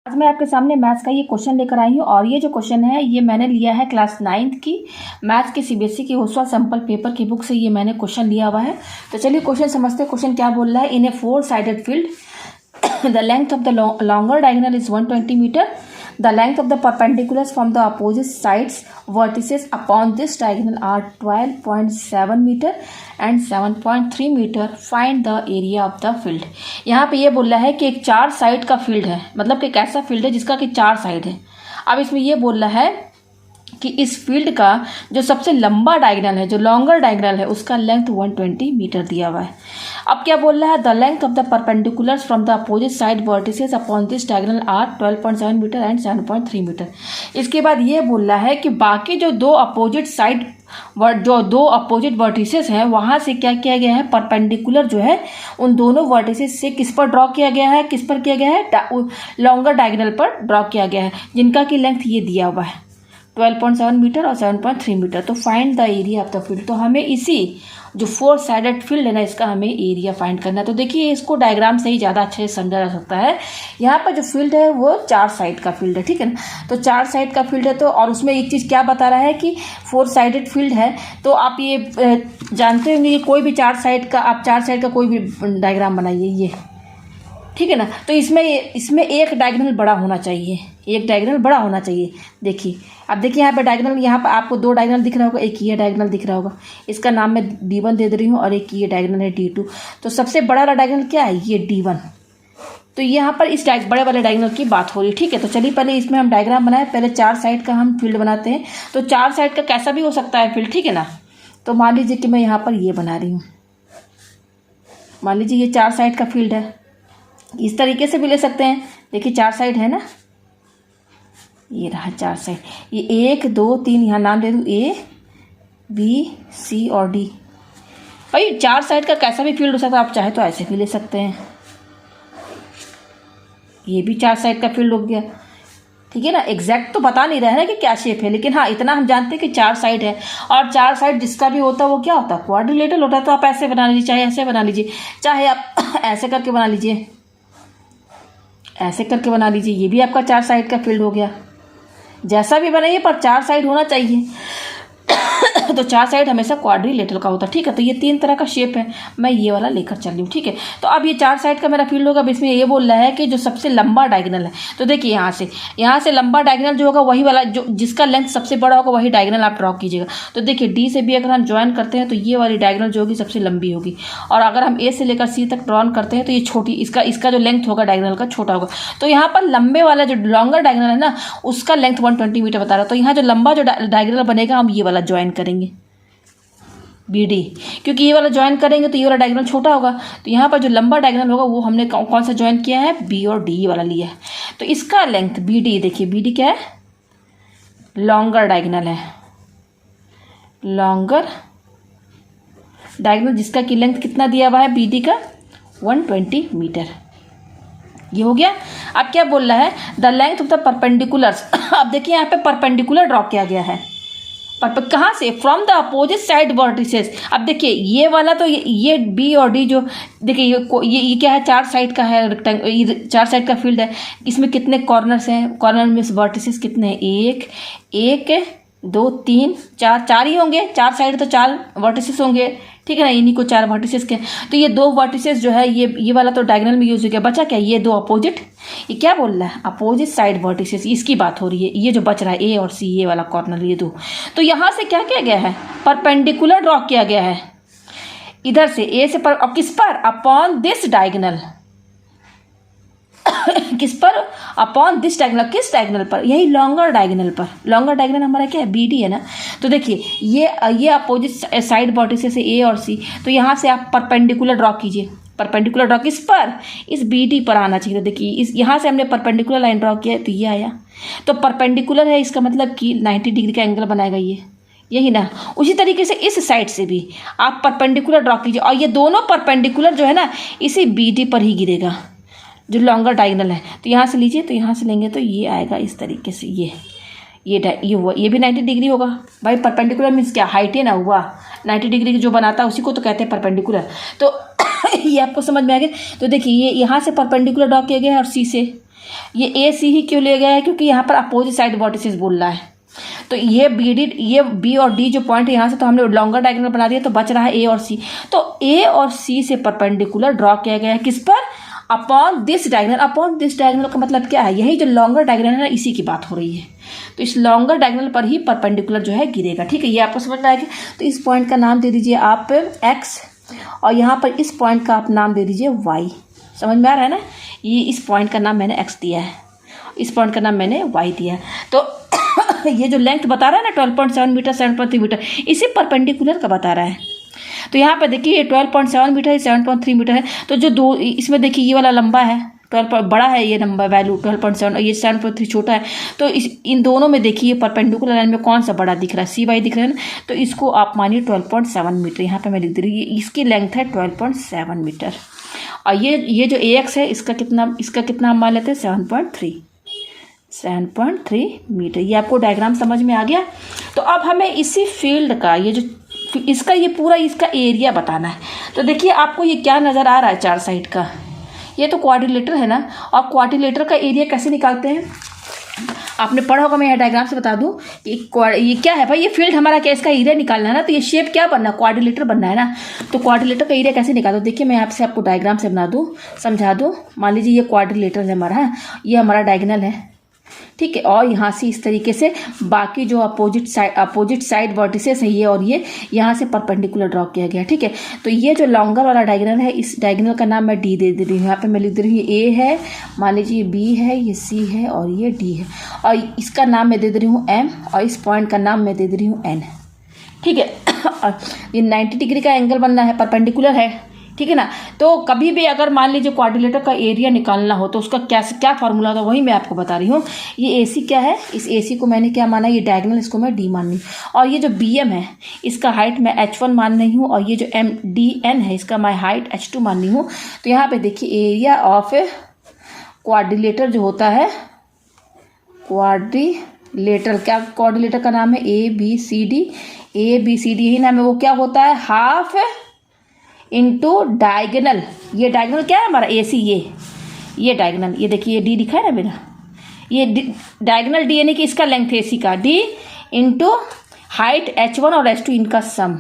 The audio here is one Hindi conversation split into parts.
आज मैं आपके सामने मैथ्स का ये क्वेश्चन लेकर आई हूँ और ये जो क्वेश्चन है ये मैंने लिया है क्लास 9th की मैथ्स के सीबीएसई की होसवा सैम्पल पेपर की बुक से ये मैंने क्वेश्चन लिया हुआ है। तो चलिए क्वेश्चन समझते हैं। क्वेश्चन क्या बोल रहा है, in a four-sided field the length of the longer diagonal is 120 metre, the length of the perpendiculars from the opposite sides vertices upon this diagonal are 12.7 metre and 7.3 metre, find the area of the field. यहाँ पे ये बोल रहा है कि एक 4 साइड का फील्ड है, मतलब कि एक ऐसा फील्ड है जिसका कि 4 साइड है। अब इसमें ये बोल रहा है कि इस फील्ड का जो सबसे लंबा डायगोनल है, जो लॉन्गर डायगोनल है, उसका लेंथ 120 मीटर दिया हुआ है। अब क्या बोल रहा है, the length of the perpendiculars from the opposite side vertices upon this diagonal are 12.7 metre and 7.3 metre. इसके बाद ये बोल रहा है कि बाकी जो दो अपोजिट साइड जो दो अपोजिट वर्टिसेस हैं वहाँ से क्या किया गया है, परपेंडिकुलर जो है उन दोनों वर्टिसेस से किस पर ड्रॉ किया गया है, किस पर किया गया है, लॉन्गर डायगोनल पर ड्रॉ किया गया है, जिनका की लेंथ ये दिया हुआ है 12.7 मीटर और 7.3 मीटर। तो find the area of the field. तो हमें इसी जो 4-साइडेड फील्ड है ना, इसका हमें एरिया फाइंड करना है। तो देखिए इसको डायग्राम से ही ज़्यादा अच्छे से समझा जा सकता है। यहाँ पर जो फील्ड है वो 4 साइड का फील्ड है, ठीक है ना। तो 4 साइड का फील्ड है, तो और उसमें एक चीज़ क्या बता रहा है कि 4-साइडेड फील्ड है। तो आप ये जानते होंगे कि कोई भी 4 साइड का कोई भी डायग्राम बनाइए, ये ठीक है ना। तो इसमें एक डायगोनल बड़ा होना चाहिए, एक डायगोनल बड़ा होना चाहिए। देखिए अब देखिए यहाँ पे डायगोनल, यहाँ पर आपको 2 डायगोनल दिख रहा होगा, एक ये डायगोनल दिख रहा होगा, इसका नाम मैं D1 दे रही हूँ, और एक ये डायगोनल है D2। तो सबसे बड़ा वाला डायगोनल क्या है, ये D1। तो यहाँ पर इस बड़े वाले डायगोनल की बात हो रही है, ठीक है। तो चलिए पहले इसमें हम डायग्राम बनाए, पहले 4 साइड का हम फील्ड बनाते हैं। तो 4 साइड का कैसा भी हो सकता है फील्ड, ठीक है ना। तो मान लीजिए कि मैं यहाँ पर ये बना रही हूँ, मान लीजिए ये 4 साइड का फील्ड है। इस तरीके से भी ले सकते हैं। देखिए 4 साइड है ना, ये रहा 4 साइड, ये 1 2 3, यहाँ नाम दे दूँ A B C और D। भाई 4 साइड का कैसा भी फील्ड हो सकता है, आप चाहे तो ऐसे भी ले सकते हैं। ये भी 4 साइड का फील्ड हो गया, ठीक है ना। एग्जैक्ट तो बता नहीं रहा है ना कि क्या शेप है, लेकिन हाँ इतना हम जानते हैं कि 4 साइड है। और 4 साइड जिसका भी होता है वो क्या होता है, क्वाड्रिलेटरल होता है। तो आप ऐसे बना लीजिए, चाहे ऐसे बना लीजिए, चाहे आप ऐसे करके बना लीजिए, ऐसे करके बना लीजिए। ये भी आपका 4 साइड का फील्ड हो गया। जैसा भी बनाइए पर 4 साइड होना चाहिए। तो 4 साइड हमेशा क्वाड्रिलेटरल का होता है, ठीक है। तो ये 3 तरह का शेप है, मैं ये वाला लेकर चल रही हूँ, ठीक है। तो अब ये 4 साइड का मेरा फील्ड होगा। अब इसमें ये बोल रहा है कि जो सबसे लंबा डायगोनल है, तो देखिए यहाँ से लंबा डायगोनल जो होगा वही वाला, जो जिसका लेंथ सबसे बड़ा होगा वही डायगोनल आप ड्रॉ कीजिएगा। तो देखिए डी से बी अगर हम ज्वाइन करते हैं तो ये वाली डायगोनल जो होगी सबसे लंबी होगी, और अगर हम ए से लेकर सी तक ड्रॉन करते हैं तो ये छोटी, इसका जो लेंथ होगा डायगोनल का छोटा होगा। तो यहाँ पर लंबे वाला जो लॉन्गर डायगोनल है ना, उसका लेंथ 120 मीटर बता रहा है। तो यहाँ जो लंबा जो डायगोनल बनेगा हम ये वाला ज्वाइन करेंगे BD, क्योंकि ये वाला ज्वाइन करेंगे तो ये वाला डायगोनल छोटा होगा। तो यहाँ पर जो लंबा डायगोनल होगा वो हमने कौन सा ज्वाइन किया है, B और D वाला लिया है। तो इसका लेंथ BD, देखिए BD क्या है, लॉन्गर डायगोनल है, लॉन्गर डायगोनल जिसका की लेंथ कितना दिया हुआ है BD का 120 मीटर। ये हो गया। अब क्या बोल रहा है, the length of the perpendiculars. अब देखिए यहाँ पे परपेंडिकुलर ड्रॉ किया गया है, पर कहाँ से, from the opposite side vertices. अब देखिए ये वाला तो ये B और D जो देखिए ये क्या है, 4 साइड का है रेक्टेंगल, 4 साइड का फील्ड है। इसमें कितने कॉर्नर्स हैं, कॉर्नर में वर्टिसेस कितने हैं, 1 2 3 4 ही होंगे। 4 साइड तो 4 वर्टिसेस होंगे, ठीक है ना। इन्हीं को 4 वर्टिसेस के, तो ये 2 वर्टिसेस जो है ये वाला तो डायगोनल में यूज हो गया। बचा क्या, ये 2 अपोजिट, ये क्या बोल रहा है, अपोजिट साइड वर्टिसेस, इसकी बात हो रही है। ये जो बच रहा है A और C, ये वाला कॉर्नर, ये 2। तो यहाँ से क्या किया गया है, परपेंडिकुलर ड्रॉ किया गया है इधर से A से पर, अब किस पर, अपॉन दिस डायगोनल किस पर, अपॉन दिस डायगोनल, किस डायगोनल पर, यही लॉन्गर डायगोनल पर। लॉन्गर डायगोनल हमारा क्या है, BD है ना। तो देखिए ये अपोजिट साइड वर्टिसेस है A और C। तो यहाँ से आप परपेंडिकुलर ड्रॉ कीजिए, परपेंडिकुलर ड्रॉ किस पर, इस BD पर आना चाहिए। तो देखिए इस यहाँ से हमने परपेंडिकुलर लाइन ड्रॉ किया है, तो ये आया। तो परपेंडिकुलर है, इसका मतलब कि 90 डिग्री का एंगल बनाएगा ये, यही ना। उसी तरीके से इस साइड से भी आप परपेंडिकुलर ड्रॉ कीजिए, और ये दोनों परपेंडिकुलर जो है ना इसी BD पर ही गिरेगा, जो लॉन्गर डायगोनल है। तो यहाँ से लीजिए, तो यहाँ से लेंगे तो ये आएगा इस तरीके से, ये हुआ, ये भी 90 डिग्री होगा। भाई परपेंडिकुलर मीन्स क्या, हाइट है ना, हुआ 90 डिग्री जो बनाता है उसी को तो कहते हैं परपेंडिकुलर। तो ये आपको समझ में आ गया। तो देखिए ये यहाँ से परपेंडिकुलर ड्रॉ किया गया है और C से, ये ए सी ही क्यों ले गया है, क्योंकि यहाँ पर अपोजिट साइड वर्टिसेस बोल रहा है। तो ये बी और डी जो पॉइंट है यहाँ से, तो हमने लॉन्गर डायगोनल बना दिया, तो बच रहा है ए और सी। तो ए और सी से परपेंडिकुलर ड्रॉ किया गया है, किस पर, upon this diagonal. Upon this diagonal का मतलब क्या है, यही जो लॉन्गर डायगोनल है इसी की बात हो रही है। तो इस लॉन्गर डायगोनल पर ही परपेंडिकुलर जो है गिरेगा। ठीक है, ये आपको समझ में आएगा। तो इस पॉइंट का नाम दे दीजिए आप एक्स, और यहाँ पर इस पॉइंट का आप नाम दे दीजिए वाई। समझ में आ रहा है ना, ये इस पॉइंट का नाम मैंने एक्स दिया है, इस पॉइंट का नाम मैंने वाई दिया है। तो ये जो लेंथ बता रहा है ना 12.7 मीटर 7.3 मीटर, इसी परपेंडिकुलर का बता रहा है। तो यहाँ पर देखिए ये 12.7 मीटर है, 7.3 मीटर है। तो जो दो इसमें देखिए ये वाला लंबा है, 12 बड़ा है ये नंबर वैल्यू 12.7, और ये 7.3 छोटा है। तो इन दोनों में देखिए परपेंडिकुलर लाइन में कौन सा बड़ा दिख रहा है, सी वाई दिख रहा है ना। तो इसको आप मानिए 12.7 मीटर, यहाँ पे मैं लिख दे रही हूँ, इसकी लेंथ है 12.7 मीटर। और ये जो ए एक्स है इसका कितना हम मान लेते हैं 7.3 मीटर। ये आपको डायग्राम समझ में आ गया। तो अब हमें इसी फील्ड का ये पूरा इसका एरिया बताना है। तो देखिए आपको ये क्या नज़र आ रहा है चार साइड का, ये तो क्वाड्रिलेटर है ना। और क्वाड्रिलेटर का एरिया कैसे निकालते हैं, आपने पढ़ा होगा, मैं यहाँ डायग्राम से बता दूँ। ये क्या है भाई, ये फील्ड हमारा क्या, इसका एरिया निकालना है ना। तो ये शेप क्या बनना है, क्वाड्रिलेटर बनना है ना। तो क्वाड्रिलेटर का एरिया कैसे निकालो, देखिए मैं आपसे आपको डायग्राम से बना दूँ, समझा दूँ। मान लीजिए ये क्वाड्रिलेटर है हमारा, ये हमारा डायगोनल है, ठीक है। और यहाँ से इस तरीके से बाकी जो अपोजिट साइड वर्टिसेस है ये और ये, यहाँ से परपेंडिकुलर ड्रॉ किया गया, ठीक है। तो ये जो लॉन्गर वाला डायगोनल है, इस डायगोनल का नाम मैं डी दे रही हूँ। यहाँ पे मैं लिख दे रही हूँ ए है, मान लीजिए बी है, ये सी है और ये डी है। और इसका नाम मैं दे रही हूँ एम, और इस पॉइंट का नाम मैं दे रही हूँ एन, ठीक है। और ये 90 डिग्री का एंगल बनना है, परपेंडिकुलर है, ठीक है ना। तो कभी भी अगर मान लीजिए क्वाड्रिलेटर का एरिया निकालना हो तो उसका क्या फार्मूला होता है, वही मैं आपको बता रही हूँ। ये एसी क्या है, इस एसी को मैंने क्या माना, ये डायगोनल, इसको मैं डी मान रही हूँ। और ये जो बीएम है इसका हाइट मैं h1 मान रही हूँ, और ये जो MDN है इसका मैं हाइट h2 मान रही हूँ। तो यहाँ पे देखिए एरिया ऑफ क्वाड्रिलेटर जो होता है, क्वाड्रिलेटर का नाम है ABCD, यही नाम है। वो क्या होता है, हाफ इंटू डायगोनल। ये डायगोनल क्या है हमारा AC, ये डायगोनल, ये देखिए ये डी दिखा है ना मेरा, ये डायगोनल डी यानी कि इसका लेंथ AC का, डी इंटू हाइट h1 और h2 इनका सम,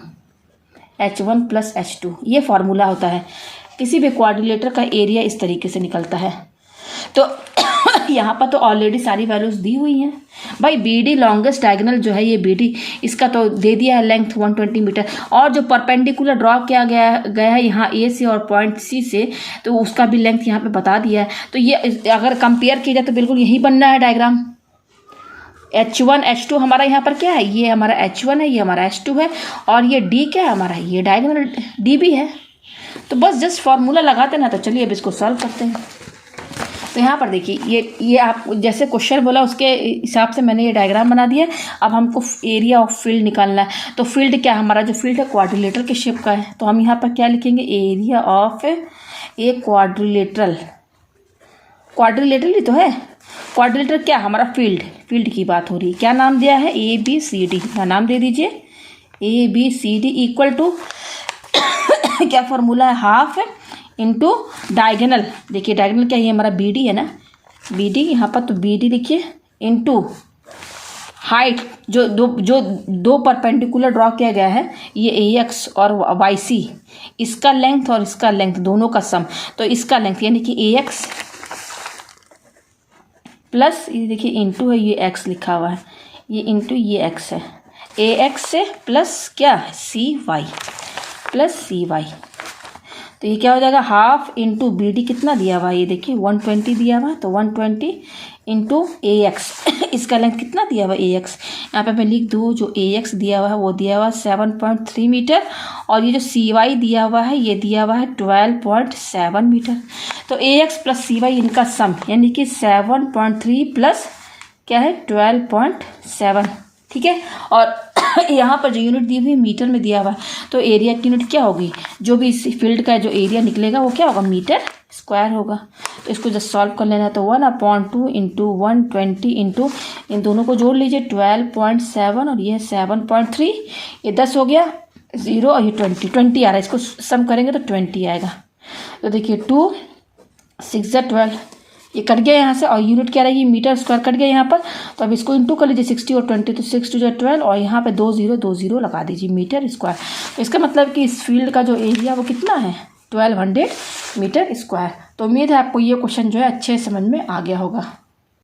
h1 प्लस h2, ये फार्मूला होता है। किसी भी क्वाड्रिलेटर का एरिया इस तरीके से निकलता है। तो यहाँ पर तो ऑलरेडी सारी वैल्यूज दी हुई हैं भाई। BD लॉन्गेस्ट डायगोनल जो है ये BD, इसका तो दे दिया है लेंथ 120 मीटर। और जो परपेंडिकुलर ड्रॉ किया गया है यहाँ A से और पॉइंट C से, तो उसका भी लेंथ यहाँ पे बता दिया है। तो ये अगर कंपेयर किया जाए तो बिल्कुल यही बनना है डायग्राम। H1 H2 हमारा यहाँ पर क्या है, ये हमारा H1 है, ये हमारा H2 है, और ये D क्या है हमारा, ये डायगोनल D भी है। तो बस जस्ट फार्मूला लगाते ना। तो चलिए अब इसको सॉल्व करते हैं। तो यहाँ पर देखिए ये आप जैसे क्वेश्चन बोला उसके हिसाब से मैंने ये डायग्राम बना दिया। अब हमको एरिया ऑफ फील्ड निकालना है। तो फील्ड क्या, हमारा जो फील्ड है क्वाड्रिलेटर के शेप का है। तो हम यहाँ पर क्या लिखेंगे, एरिया ऑफ ए क्वाड्रिलेटरल ही तो है। क्वाड्रिलेटर क्या, हमारा फील्ड की बात हो रही है। क्या नाम दिया है, ABCD का नाम दे दीजिए। ABCD इक्वल टू क्या फॉर्मूला है, हाफ इंटू डायगोनल। देखिए डायगोनल क्या है, ये हमारा BD है ना, BD यहाँ पर तो BD लिखिए, इंटू हाइट जो दो परपेंडिकुलर ड्रॉ किया गया है, ये AX और YC, इसका लेंथ और इसका लेंथ दोनों का सम। तो इसका लेंथ यानी कि AX प्लस ये देखिए इंटू है, ये X लिखा हुआ है, ये इंटू ये X है, AX से प्लस क्या CY प्लस CY। तो ये क्या हो जाएगा, हाफ इंटू BD कितना दिया हुआ है, ये देखिए 120 दिया हुआ है। तो 120 इंटू AX इसका लेंथ कितना दिया हुआ है AX, यहाँ पे मैं लिख दूँ जो AX दिया हुआ है वो दिया हुआ है 7.3 मीटर, और ये जो CY दिया हुआ है ये दिया हुआ है 12.7 मीटर। तो AX प्लस CY इनका सम यानी कि 7.3 प्लस क्या है 12.7, ठीक है। और यहाँ पर जो यूनिट दी हुई मीटर में दिया हुआ है, तो एरिया की यूनिट क्या होगी, जो भी इस फील्ड का जो एरिया निकलेगा वो क्या होगा, मीटर स्क्वायर होगा। तो इसको जस्ट सॉल्व कर लेना है। तो 1/2 इंटू 120 इंटू इन दोनों को जोड़ लीजिए 12.7 और ये 7.3, ये 10 हो गया 0 और ये 20 आ रहा है। इसको सम करेंगे तो 20 आएगा। तो देखिए 2 6 12, ये कट गया यहाँ से, और यूनिट क्या रहेगी, मीटर स्क्वायर कट गया यहाँ पर। तो अब इसको इंटू कर लीजिए 60 और 20, तो 6 2 12, और यहाँ पे 2 0 लगा दीजिए मीटर स्क्वायर। तो इसका मतलब कि इस फील्ड का जो एरिया वो कितना है, 1200 मीटर स्क्वायर। तो उम्मीद है आपको ये क्वेश्चन जो है अच्छे समझ में आ गया होगा।